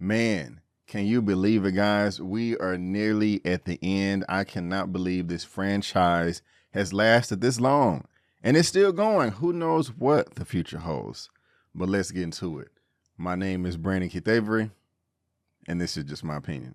Man, can you believe it, guys? We are nearly at the end. I cannot believe this franchise has lasted this long. And it's still going. Who knows what the future holds? But let's get into it. My name is Brandon Keith Avery, and this is just my opinion.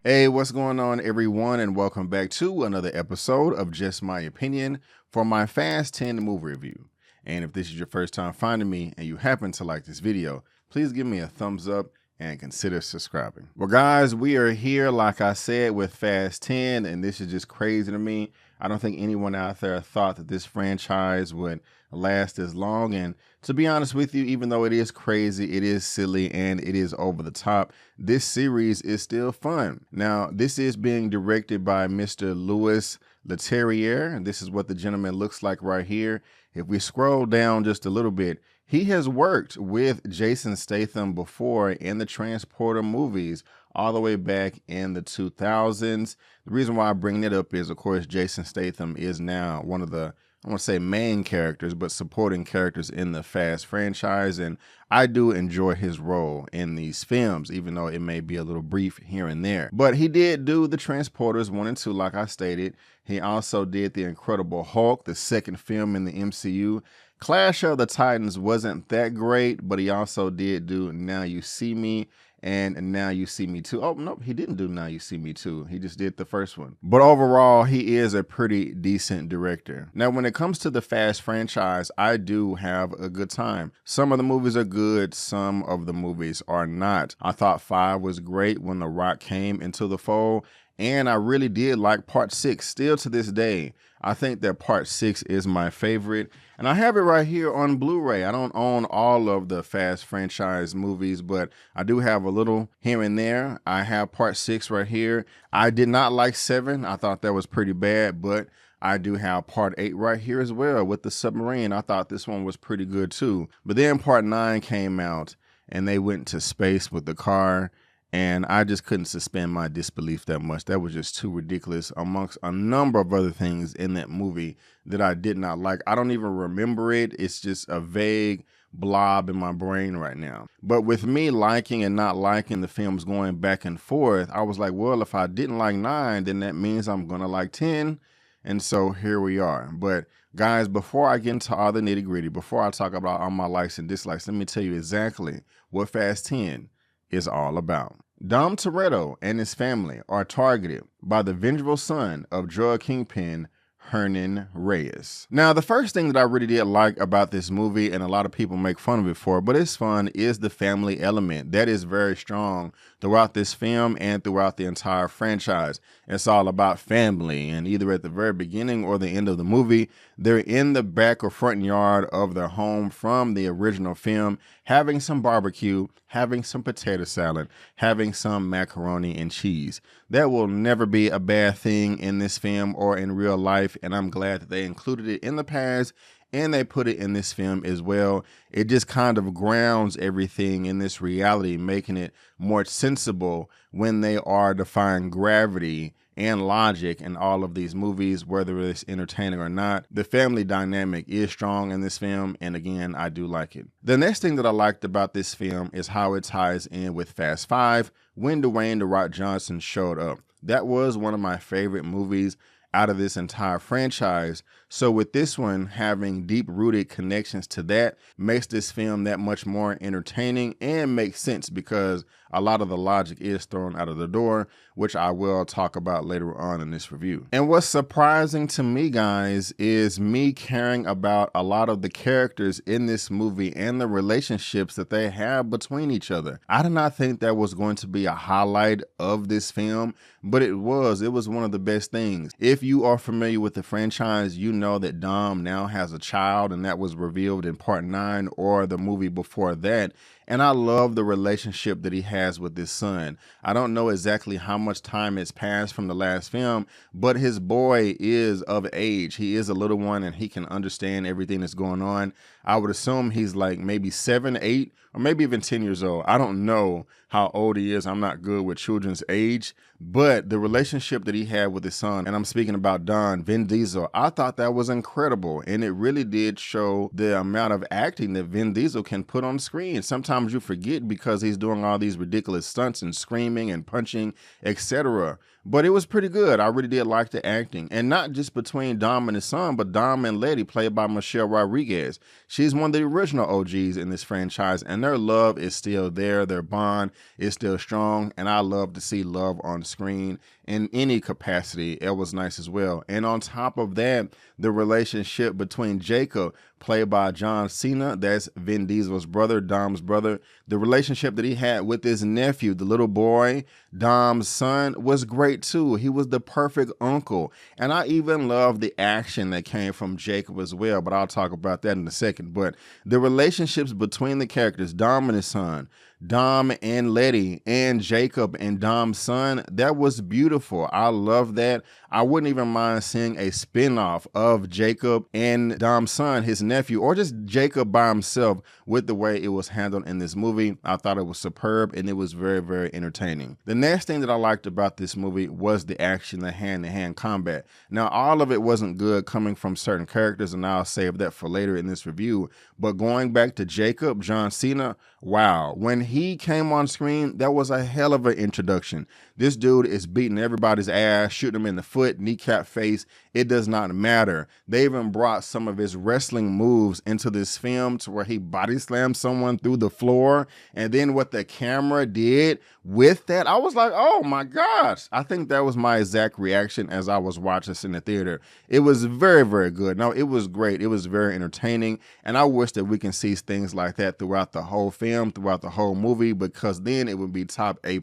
Hey, what's going on, everyone, and welcome back to another episode of Just My Opinion for my Fast 10 movie review. And if this is your first time finding me and you happen to like this video, please give me a thumbs up and consider subscribing. Well, guys, we are here, like I said, with Fast 10, and this is just crazy to me. I don't think anyone out there thought that this franchise would last as long. And to be honest with you, even though it is crazy, it is silly, and it is over the top, this series is still fun. Now, this is being directed by Mr. Louis Leterrier, and this is what the gentleman looks like right here. If we scroll down just a little bit, he has worked with Jason Statham before in the Transporter movies all the way back in the 2000s. The reason why I bring it up is, of course, Jason Statham is now one of the, I want to say main characters, but supporting characters in the Fast franchise. And I do enjoy his role in these films, even though it may be a little brief here and there. But he did do the Transporters 1 and 2, like I stated. He also did The Incredible Hulk, the second film in the MCU. Clash of the Titans wasn't that great, but he also did do Now You See Me and Now You See Me Too. Oh, no, he didn't do Now You See Me Too. He just did the first one. But overall, he is a pretty decent director. Now, when it comes to the Fast franchise, I do have a good time. Some of the movies are good. Some of the movies are not. I thought 5 was great when The Rock came into the fold. And I really did like part 6 still to this day. I think that part 6 is my favorite. And I have it right here on Blu-ray. I don't own all of the Fast franchise movies, but I do have a little here and there. I have part 6 right here. I did not like 7. I thought that was pretty bad, but I do have part 8 right here as well with the submarine. I thought this one was pretty good too. But then part 9 came out and they went to space with the car. And I just couldn't suspend my disbelief that much. That was just too ridiculous, amongst a number of other things in that movie that I did not like. I don't even remember it. It's just a vague blob in my brain right now. But with me liking and not liking the films going back and forth, I was like, well, if I didn't like 9, then that means I'm going to like 10. And so here we are. But guys, before I get into all the nitty gritty, before I talk about all my likes and dislikes, let me tell you exactly what Fast 10 is all about. Dom Toretto and his family are targeted by the vengeful son of drug kingpin Hernan Reyes. Now, the first thing that I really did like about this movie, and a lot of people make fun of it for, but it's fun, is the family element. That is very strong throughout this film and throughout the entire franchise. It's all about family, and either at the very beginning or the end of the movie, they're in the back or front yard of their home from the original film, having some barbecue, having some potato salad, having some macaroni and cheese. That will never be a bad thing in this film or in real life, and I'm glad that they included it in the past and they put it in this film as well. It just kind of grounds everything in this reality, making it more sensible when they are defying gravity and logic in all of these movies, whether it's entertaining or not. The family dynamic is strong in this film, and again, I do like it. The next thing that I liked about this film is how it ties in with Fast 5 when Dwayne "The Rock" Johnson showed up. That was one of my favorite movies out of this entire franchise. So with this one having deep-rooted connections to that makes this film that much more entertaining and makes sense because a lot of the logic is thrown out of the door, which I will talk about later on in this review. And what's surprising to me, guys, is me caring about a lot of the characters in this movie and the relationships that they have between each other. I did not think that was going to be a highlight of this film, but it was. It was one of the best things. If you are familiar with the franchise, you know that Dom now has a child, and that was revealed in part 9 or the movie before that. And I love the relationship that he has with his son. I don't know exactly how much time has passed from the last film, but his boy is of age. He is a little one and he can understand everything that's going on. I would assume he's like maybe 7, 8, or maybe even 10 years old. I don't know how old he is. I'm not good with children's age, But the relationship that he had with his son, and I'm speaking about Don, Vin Diesel, I thought that was incredible. And it really did show the amount of acting that Vin Diesel can put on screen. Sometimes you forget because he's doing all these ridiculous stunts and screaming and punching, etc. But it was pretty good. I really did like the acting. And not just between Dom and his son, but Dom and Letty, played by Michelle Rodriguez. She's one of the original OGs in this franchise, and their love is still there. Their bond is still strong, and I love to see love on screen in any capacity. It was nice as well. And on top of that, the relationship between Jacob, played by John Cena, that's Vin Diesel's brother, Dom's brother, the relationship that he had with his nephew, the little boy, Dom's son, was great too. He was the perfect uncle. And I even love the action that came from Jacob as well, but I'll talk about that in a second. But the relationships between the characters, Dom and his son, Dom and Letty, and Jacob and Dom's son, that was beautiful. I love that. I wouldn't even mind seeing a spinoff of Jacob and Dom's son, his nephew, or just Jacob by himself with the way it was handled in this movie. I thought it was superb, and it was very, very entertaining. The next thing that I liked about this movie was the action, the hand-to-hand combat. Now, all of it wasn't good coming from certain characters, and I'll save that for later in this review. But going back to Jacob, John Cena, wow. When he came on screen, that was a hell of an introduction. This dude is beating everybody's ass, shooting them in the foot, kneecap, face. It does not matter. They even brought some of his wrestling moves into this film to where he body slammed someone through the floor. And then what the camera did with that, I was like, oh my gosh. I think that was my exact reaction as I was watching this in the theater. It was very, very good. No, it was great. It was very entertaining. And I wish that we can see things like that throughout the whole film, throughout the whole movie, because then it would be top A++.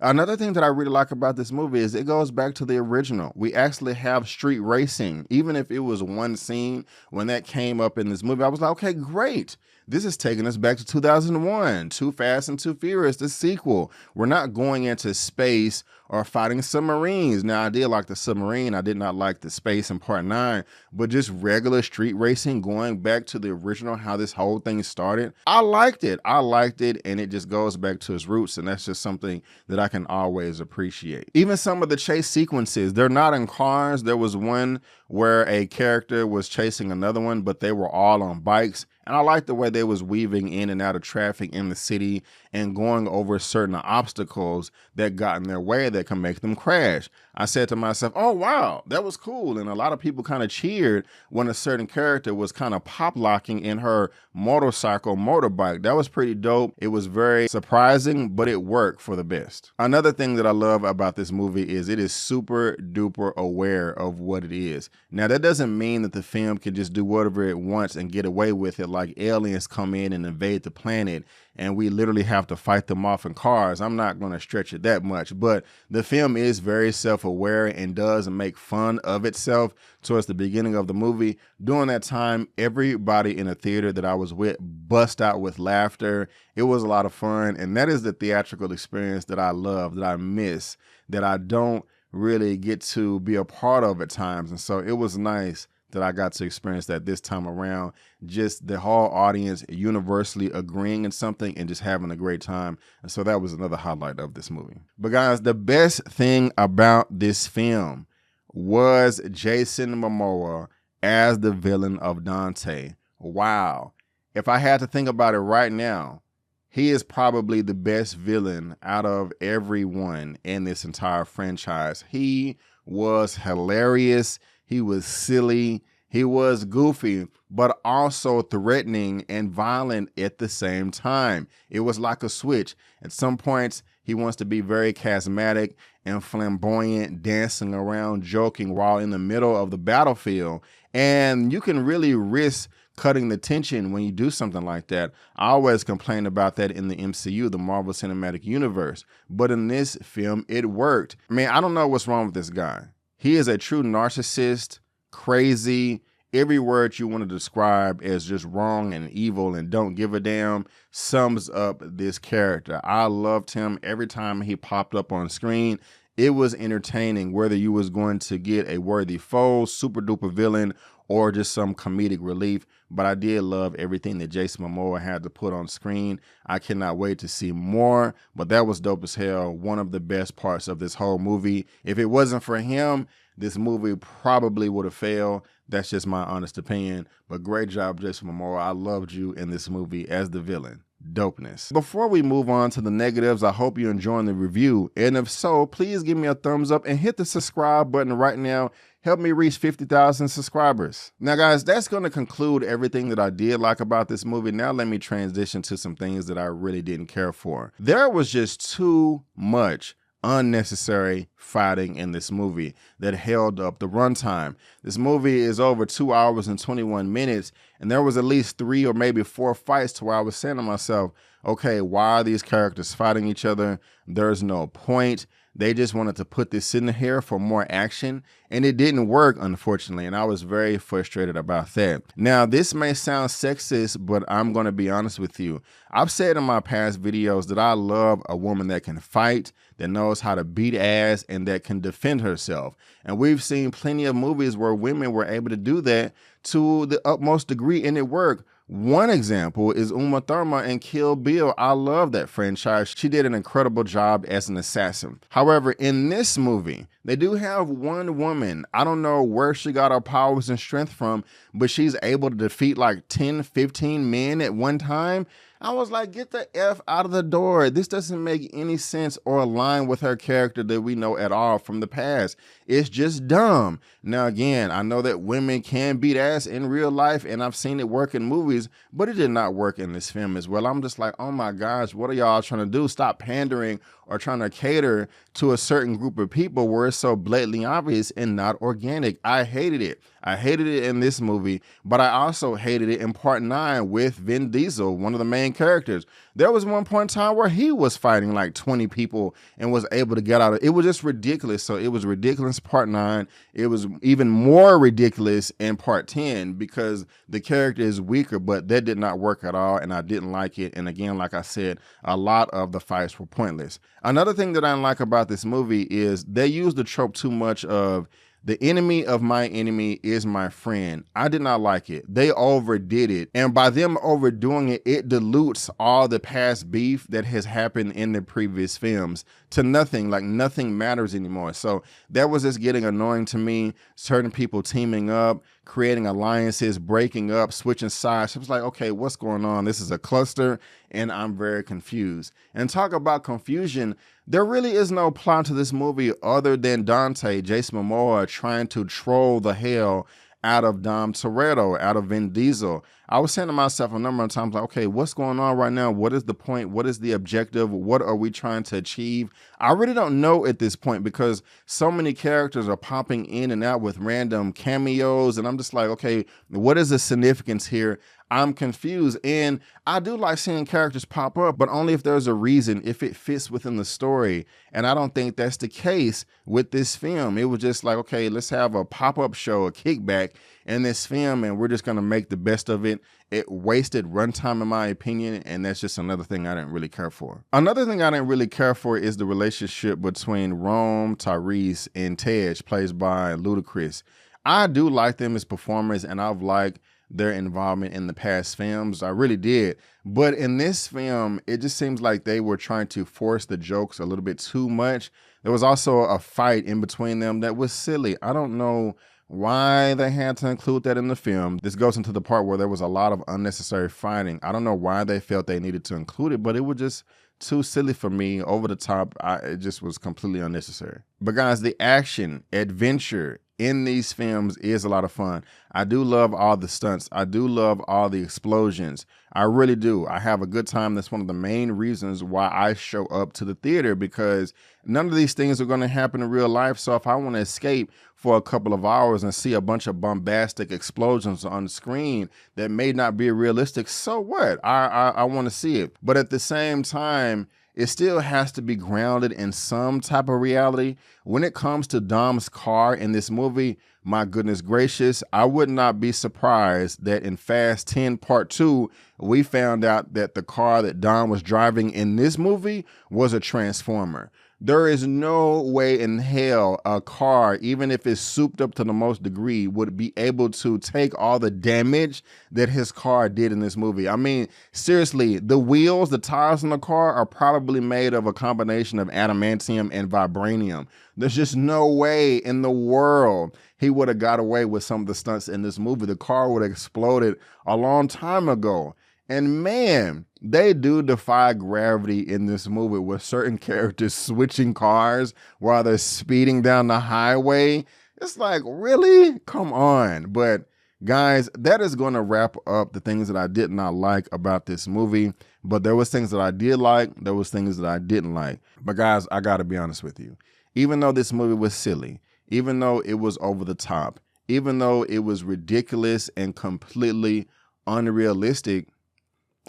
Another thing that I really like about this movie is it goes back to the original. We actually have street racing. Even if it was one scene, when that came up in this movie, I was like, okay, great. This is taking us back to 2001, Too Fast and Too Furious, the sequel. We're not going into space or fighting submarines. Now, I did like the submarine. I did not like the space in Part 9, but just regular street racing, going back to the original, how this whole thing started. I liked it. I liked it, and it just goes back to its roots, and that's just something that I can always appreciate. Even some of the chase sequences, they're not in cars. There was one where a character was chasing another one, but they were all on bikes. And I like the way they was weaving in and out of traffic in the city and going over certain obstacles that got in their way that can make them crash. I said to myself, oh, wow, that was cool. And a lot of people kind of cheered when a certain character was kind of pop locking in her motorbike. That was pretty dope. It was very surprising, but it worked for the best. Another thing that I love about this movie is it is super duper aware of what it is. Now, that doesn't mean that the film can just do whatever it wants and get away with it, like aliens come in and invade the planet and we literally have to fight them off in cars. I'm not going to stretch it that much, but the film is very self-aware and does make fun of itself towards the beginning of the movie. During that time, everybody in the theater that I was with bust out with laughter. It was a lot of fun, and that is the theatrical experience that I love, that I miss, that I don't really get to be a part of at times. And so it was nice that I got to experience that this time around. Just the whole audience universally agreeing in something and just having a great time. And so that was another highlight of this movie. But guys, the best thing about this film was Jason Momoa as the villain of Dante. Wow. If I had to think about it right now, he is probably the best villain out of everyone in this entire franchise. He was hilarious. He was silly. He was goofy, but also threatening and violent at the same time. It was like a switch. At some points, he wants to be very charismatic and flamboyant, dancing around, joking while in the middle of the battlefield. And you can really risk cutting the tension when you do something like that. I always complain about that in the MCU, the Marvel Cinematic Universe. But in this film, it worked. I mean, I don't know what's wrong with this guy. He is a true narcissist, crazy. Every word you want to describe as just wrong and evil and don't give a damn sums up this character. I loved him every time he popped up on screen. It was entertaining, whether you was going to get a worthy foe, super duper villain, or just some comedic relief. But I did love everything that Jason Momoa had to put on screen. I cannot wait to see more, but that was dope as hell. One of the best parts of this whole movie. If it wasn't for him, this movie probably would have failed. That's just my honest opinion. But great job, Jason Momoa. I loved you in this movie as the villain. Dopeness. Before we move on to the negatives, I hope you're enjoying the review. And if so, please give me a thumbs up and hit the subscribe button right now. Help me reach 50,000 subscribers. Now, guys, that's going to conclude everything that I did like about this movie. Now, let me transition to some things that I really didn't care for. There was just too much unnecessary fighting in this movie that held up the runtime. This movie is over 2 hours and 21 minutes, and there was at least 3 or maybe 4 fights to where I was saying to myself, okay, why are these characters fighting each other? There's no point. They just wanted to put this in here for more action, and it didn't work, unfortunately, and I was very frustrated about that. Now, this may sound sexist, but I'm going to be honest with you. I've said in my past videos that I love a woman that can fight, that knows how to beat ass, and that can defend herself. And we've seen plenty of movies where women were able to do that to the utmost degree, and it worked. One example is Uma Thurman in Kill Bill. I love that franchise. She did an incredible job as an assassin. However, in this movie, they do have one woman. I don't know where she got her powers and strength from, but she's able to defeat like 10, 15 men at one time. I was like, get the F out of the door. This doesn't make any sense or align with her character that we know at all from the past. It's just dumb. Now, again, I know that women can beat ass in real life, and I've seen it work in movies, but it did not work in this film as well. I'm just like, oh my gosh, what are y'all trying to do? Stop pandering or trying to cater to a certain group of people where it's so blatantly obvious and not organic. I hated it. I hated it in this movie, but I also hated it in part 9 with Vin Diesel, one of the main characters. There was one point in time where he was fighting like 20 people and was able to get out of it. It was just ridiculous. So it was ridiculous part 9. It was even more ridiculous in part 10 because the character is weaker, but that did not work at all, and I didn't like it. And again, like I said, a lot of the fights were pointless. Another thing that I don't like about this movie is they use the trope too much of the enemy of my enemy is my friend. I did not like it. They overdid it. And by them overdoing it, it dilutes all the past beef that has happened in the previous films to nothing. Like nothing matters anymore. So that was just getting annoying to me. Certain people teaming up, creating alliances, breaking up, switching sides. I was like, okay, what's going on? This is a cluster and I'm very confused. And talk about confusion. There really is no plot to this movie other than Dante, Jason Momoa, trying to troll the hell out of Dom Toretto, out of Vin Diesel. I was saying to myself a number of times, like, okay, what's going on right now? What is the point? What is the objective? What are we trying to achieve? I really don't know at this point because so many characters are popping in and out with random cameos. And I'm just like, okay, what is the significance here? I'm confused. And I do like seeing characters pop up, but only if there's a reason, if it fits within the story. And I don't think that's the case with this film. It was just like, okay, let's have a pop-up show, a kickback in this film, and we're just going to make the best of it. It wasted runtime, in my opinion, and that's just another thing I didn't really care for. Another thing I didn't really care for is the relationship between Rome, Tyrese, and Tej, played by Ludacris. I do like them as performers, and I've liked their involvement in the past films. I really did. But in this film, it just seems like they were trying to force the jokes a little bit too much. There was also a fight in between them that was silly. I don't know why they had to include that in the film. This goes into the part where there was a lot of unnecessary fighting. I don't know why they felt they needed to include it, but it was just too silly for me, over the top. It just was completely unnecessary. But guys, the action, adventure in these films is a lot of fun. I do love all the stunts. I do love all the explosions. I really do. I have a good time. That's one of the main reasons why I show up to the theater, because none of these things are going to happen in real life. So if I want to escape for a couple of hours and see a bunch of bombastic explosions on the screen that may not be realistic, so what? I want to see it. But at the same time, it still has to be grounded in some type of reality. When it comes to Dom's car in this movie, my goodness gracious, I would not be surprised that in Fast 10 Part 2, we found out that the car that Dom was driving in this movie was a Transformer. There is no way in hell a car, even if it's souped up to the most degree, would be able to take all the damage that his car did in this movie. I mean, seriously, the wheels, the tires in the car are probably made of a combination of adamantium and vibranium. There's just no way in the world he would have got away with some of the stunts in this movie. The car would have exploded a long time ago. And man, they do defy gravity in this movie with certain characters switching cars while they're speeding down the highway. It's like, really? Come on. But guys, that is going to wrap up the things that I did not like about this movie. But there was things that I did like. There was things that I didn't like. But guys, I got to be honest with you. Even though this movie was silly, even though it was over the top, even though it was ridiculous and completely unrealistic,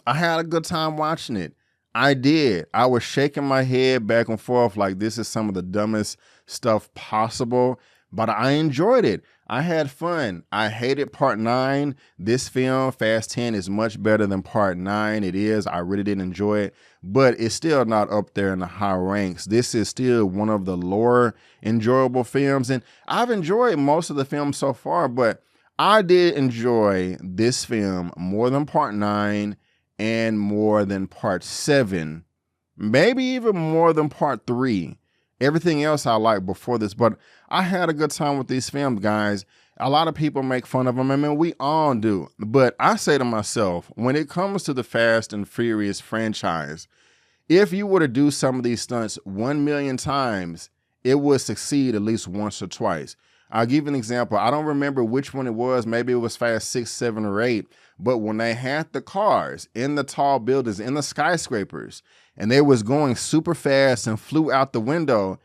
I had a good time watching it. I did. I was shaking my head back and forth like this is some of the dumbest stuff possible, but I enjoyed it. I had fun. I hated part 9. This film, Fast 10, is much better than part 9. It is. I really did enjoy it, but it's still not up there in the high ranks. This is still one of the lower enjoyable films, and I've enjoyed most of the films so far, but I did enjoy this film more than part 9 and more than part 7, maybe even more than part 3. Everything else I liked before this, but I had a good time with these films, guys. A lot of people make fun of them. I mean, we all do. But I say to myself, when it comes to the Fast and Furious franchise, if you were to do some of these stunts 1 million times, it would succeed at least once or twice. I'll give you an example. I don't remember which one it was. Maybe it was Fast 6, 7, or 8. But when they had the cars in the tall buildings, in the skyscrapers, and they was going super fast and flew out the window,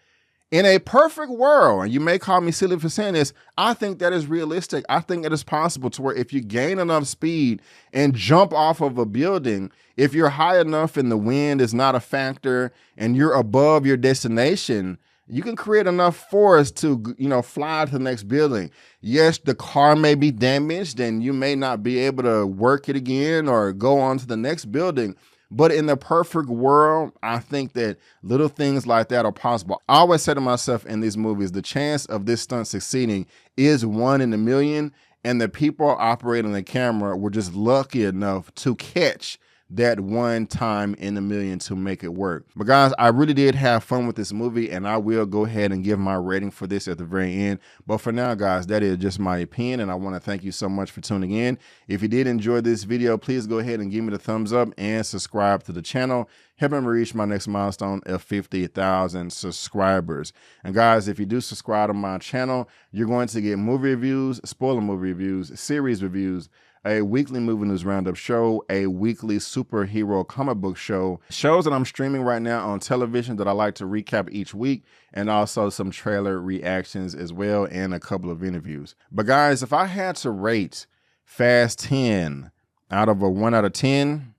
in a perfect world, and you may call me silly for saying this, I think that is realistic. I think it is possible to where if you gain enough speed and jump off of a building, if you're high enough and the wind is not a factor and you're above your destination, you can create enough force to, fly to the next building. Yes, the car may be damaged and you may not be able to work it again or go on to the next building. But in the perfect world, I think that little things like that are possible. I always say to myself in these movies, the chance of this stunt succeeding is 1 in a million. And the people operating the camera were just lucky enough to catch that 1 time in a million to make it work. But guys, I really did have fun with this movie, and I will go ahead and give my rating for this at the very end. But for now, guys, that is just my opinion, and I want to thank you so much for tuning in. If you did enjoy this video, please go ahead and give me the thumbs up and subscribe to the channel. Helping me reach my next milestone of 50,000 subscribers. And guys, if you do subscribe to my channel, you're going to get movie reviews, spoiler movie reviews, series reviews, a weekly movie news roundup show, a weekly superhero comic book show, shows that I'm streaming right now on television that I like to recap each week, and also some trailer reactions as well, and a couple of interviews. But guys, if I had to rate Fast 10 out of a 1 out of 10,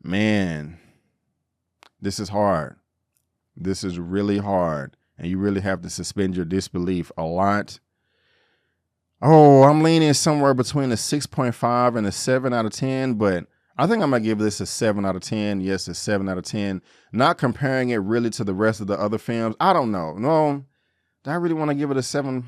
man, this is hard. This is really hard, and you really have to suspend your disbelief a lot. Oh, I'm leaning somewhere between a 6.5 and a 7 out of 10, but I think I'm going to give this a 7 out of 10. Yes, a 7 out of 10. Not comparing it really to the rest of the other films. I don't know. No, do I really want to give it a 7?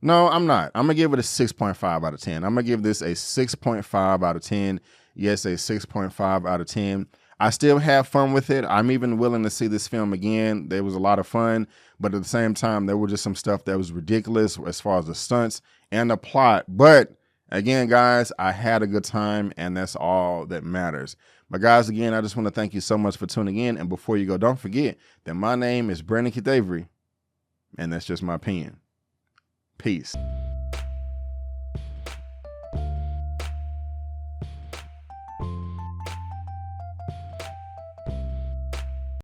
No, I'm not. I'm going to give it a 6.5 out of 10. I'm going to give this a 6.5 out of 10. Yes, a 6.5 out of 10. I still have fun with it. I'm even willing to see this film again. There was a lot of fun, but at the same time, there was just some stuff that was ridiculous as far as the stunts and the plot. But again, guys, I had a good time, and that's all that matters. But guys, again, I just want to thank you so much for tuning in. And before you go, don't forget that my name is Brandon Keith Avery, and that's just my opinion. Peace.